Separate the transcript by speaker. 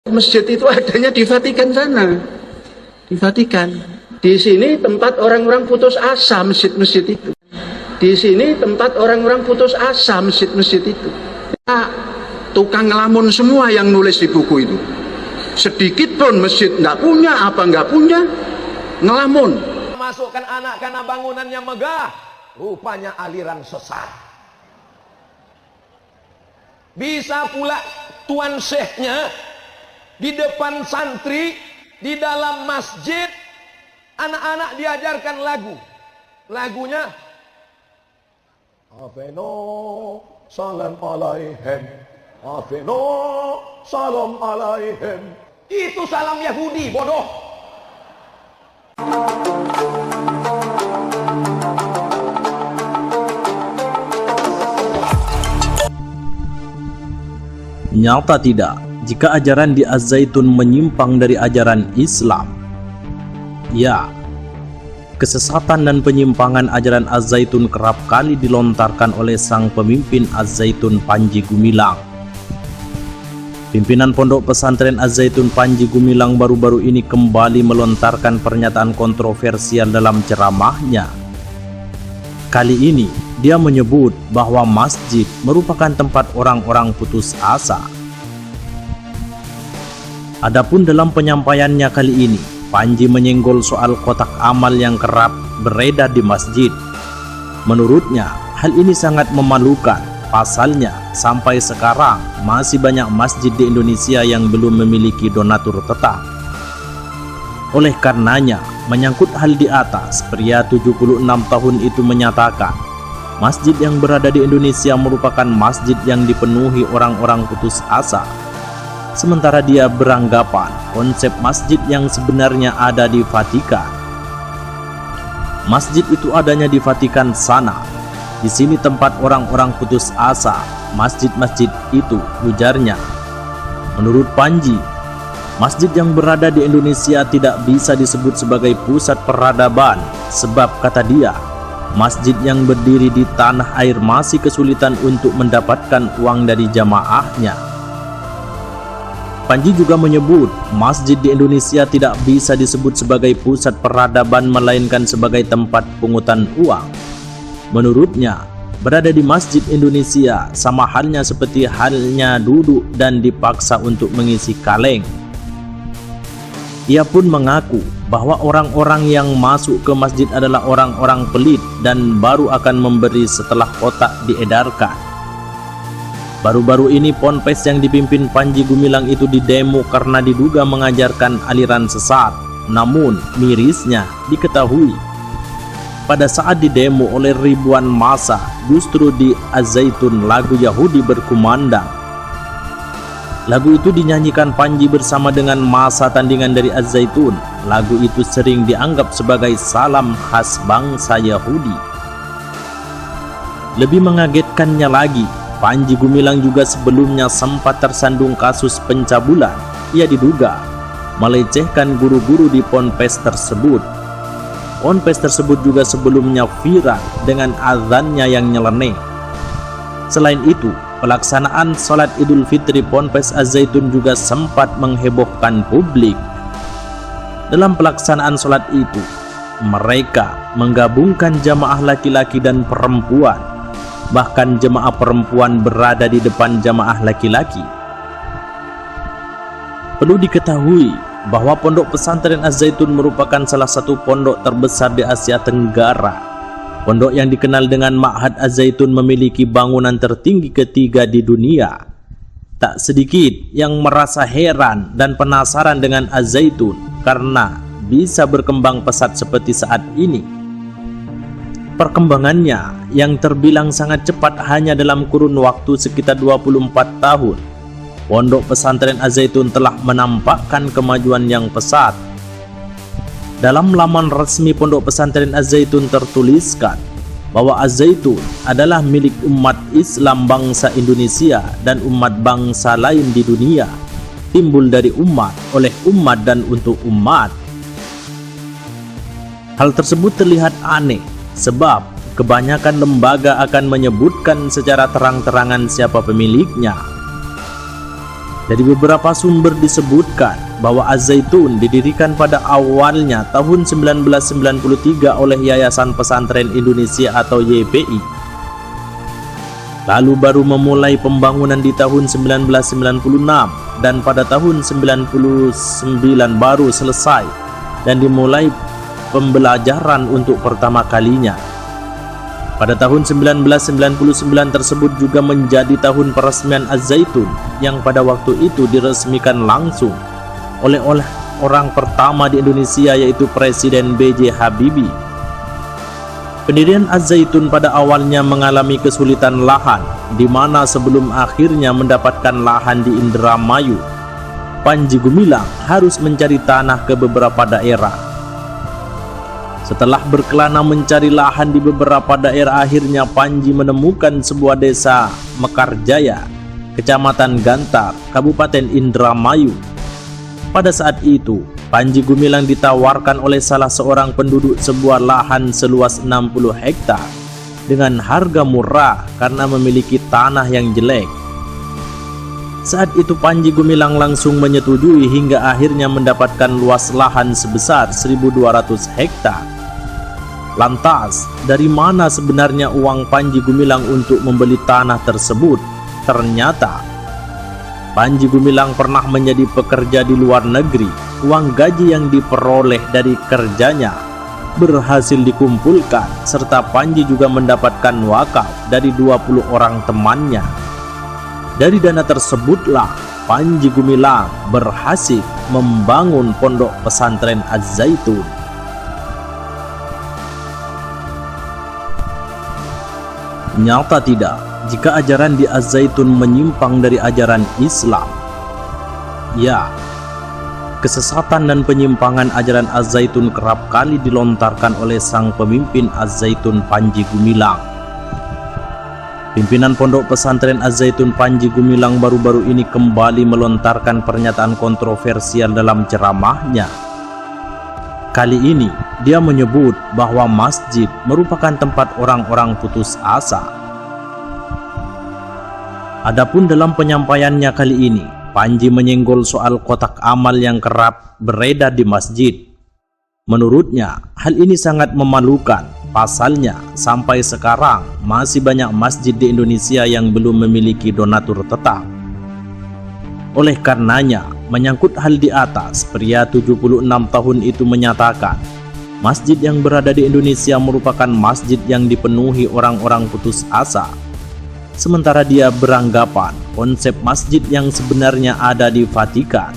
Speaker 1: Masjid itu adanya di Vatikan sana, di Vatikan. Di sini tempat orang-orang putus asa, masjid-masjid itu. Di sini tempat orang-orang putus asa, masjid-masjid itu. Ya, tukang ngelamun semua yang nulis di buku itu. Sedikit pun masjid nggak punya, apa nggak punya, ngelamun.
Speaker 2: Masukkan anak karena bangunannya megah, rupanya aliran sesat. Bisa pula tuan syekhnya di depan santri, di dalam masjid, anak-anak diajarkan lagu. Lagunya Aveno salam alaihim, Aveno salam alaihim. Itu salam Yahudi, bodoh.
Speaker 3: Nyata tidak jika ajaran di Az-Zaitun menyimpang dari ajaran Islam. Ya, kesesatan dan penyimpangan ajaran Az-Zaitun kerap kali dilontarkan oleh sang pemimpin Az-Zaitun Panji Gumilang. Pimpinan Pondok Pesantren Az-Zaitun Panji Gumilang baru-baru ini kembali melontarkan pernyataan kontroversial dalam ceramahnya. Kali ini, dia menyebut bahwa masjid merupakan tempat orang-orang putus asa. Adapun dalam penyampaiannya kali ini, Panji menyenggol soal kotak amal yang kerap beredar di masjid. Menurutnya, hal ini sangat memalukan. Pasalnya, sampai sekarang masih banyak masjid di Indonesia yang belum memiliki donatur tetap. Oleh karenanya, menyangkut hal di atas, pria 76 tahun itu menyatakan, masjid yang berada di Indonesia merupakan masjid yang dipenuhi orang-orang putus asa. Sementara dia beranggapan konsep masjid yang sebenarnya ada di Vatikan. Masjid itu adanya di Vatikan sana. Di sini tempat orang-orang putus asa, masjid-masjid itu, ujarnya. Menurut Panji, masjid yang berada di Indonesia tidak bisa disebut sebagai pusat peradaban, sebab kata dia, masjid yang berdiri di tanah air masih kesulitan untuk mendapatkan uang dari jamaahnya. Panji juga menyebut, masjid di Indonesia tidak bisa disebut sebagai pusat peradaban melainkan sebagai tempat pungutan uang. Menurutnya, berada di masjid Indonesia sama halnya seperti halnya duduk dan dipaksa untuk mengisi kaleng. Ia pun mengaku bahwa orang-orang yang masuk ke masjid adalah orang-orang pelit dan baru akan memberi setelah kotak diedarkan. Baru-baru ini ponpes yang dipimpin Panji Gumilang itu didemo karena diduga mengajarkan aliran sesat. Namun mirisnya diketahui, pada saat didemo oleh ribuan massa, justru di Az-Zaitun lagu Yahudi berkumandang. Lagu itu dinyanyikan Panji bersama dengan massa tandingan dari Az-Zaitun. Lagu itu sering dianggap sebagai salam khas bangsa Yahudi. Lebih mengagetkannya lagi, Panji Gumilang juga sebelumnya sempat tersandung kasus pencabulan. Ia diduga melecehkan guru-guru di ponpes tersebut. Ponpes tersebut juga sebelumnya viral dengan azannya yang nyeleneh. Selain itu, pelaksanaan sholat Idul Fitri Ponpes Az-Zaitun juga sempat menghebohkan publik. Dalam pelaksanaan sholat itu, mereka menggabungkan jamaah laki-laki dan perempuan. Bahkan jemaah perempuan berada di depan jamaah laki-laki. Perlu diketahui bahwa Pondok Pesantren Az-Zaitun merupakan salah satu pondok terbesar di Asia Tenggara. Pondok yang dikenal dengan Ma'had Az-Zaitun memiliki bangunan tertinggi ketiga di dunia. Tak sedikit yang merasa heran dan penasaran dengan Az-Zaitun karena bisa berkembang pesat seperti saat ini. Perkembangannya yang terbilang sangat cepat hanya dalam kurun waktu sekitar 24 tahun. Pondok Pesantren Az-Zaitun telah menampakkan kemajuan yang pesat. Dalam laman resmi Pondok Pesantren Az-Zaitun tertuliskan bahwa Az-Zaitun adalah milik umat Islam bangsa Indonesia dan umat bangsa lain di dunia, timbul dari umat, oleh umat dan untuk umat. Hal tersebut terlihat aneh sebab kebanyakan lembaga akan menyebutkan secara terang-terangan siapa pemiliknya. Dari beberapa sumber disebutkan bahwa Az-Zaitun didirikan pada awalnya tahun 1993 oleh Yayasan Pesantren Indonesia atau YPI. Lalu baru memulai pembangunan di tahun 1996 dan pada tahun 1999 baru selesai dan dimulai pembelajaran untuk pertama kalinya. Pada tahun 1999 tersebut juga menjadi tahun peresmian Az-Zaitun yang pada waktu itu diresmikan langsung oleh orang pertama di Indonesia, yaitu Presiden B.J. Habibie. Pendirian Az-Zaitun pada awalnya mengalami kesulitan lahan, di mana sebelum akhirnya mendapatkan lahan di Indramayu, Panji Gumilang harus mencari tanah ke beberapa daerah. Setelah berkelana mencari lahan di beberapa daerah, akhirnya Panji menemukan sebuah desa Mekarjaya, Kecamatan Gantar, Kabupaten Indramayu. Pada saat itu, Panji Gumilang ditawarkan oleh salah seorang penduduk sebuah lahan seluas 60 hektar dengan harga murah karena memiliki tanah yang jelek. Saat itu Panji Gumilang langsung menyetujui hingga akhirnya mendapatkan luas lahan sebesar 1.200 hektar. Lantas, dari mana sebenarnya uang Panji Gumilang untuk membeli tanah tersebut? Ternyata, Panji Gumilang pernah menjadi pekerja di luar negeri. Uang gaji yang diperoleh dari kerjanya berhasil dikumpulkan, serta Panji juga mendapatkan wakaf dari 20 orang temannya. Dari dana tersebutlah Panji Gumilang berhasil membangun pondok pesantren Az-Zaitun. Nyata tidak jika ajaran di Az-Zaitun menyimpang dari ajaran Islam. Ya, kesesatan dan penyimpangan ajaran Az-Zaitun kerap kali dilontarkan oleh sang pemimpin Az-Zaitun Panji Gumilang. Pimpinan Pondok Pesantren Az-Zaitun Panji Gumilang baru-baru ini kembali melontarkan pernyataan kontroversial dalam ceramahnya. Kali ini, dia menyebut bahwa masjid merupakan tempat orang-orang putus asa. Adapun dalam penyampaiannya kali ini, Panji menyenggol soal kotak amal yang kerap beredar di masjid. Menurutnya, hal ini sangat memalukan. Pasalnya, sampai sekarang masih banyak masjid di Indonesia yang belum memiliki donatur tetap. Oleh karenanya, menyangkut hal di atas, pria 76 tahun itu menyatakan, masjid yang berada di Indonesia merupakan masjid yang dipenuhi orang-orang putus asa. Sementara dia beranggapan konsep masjid yang sebenarnya ada di Vatikan.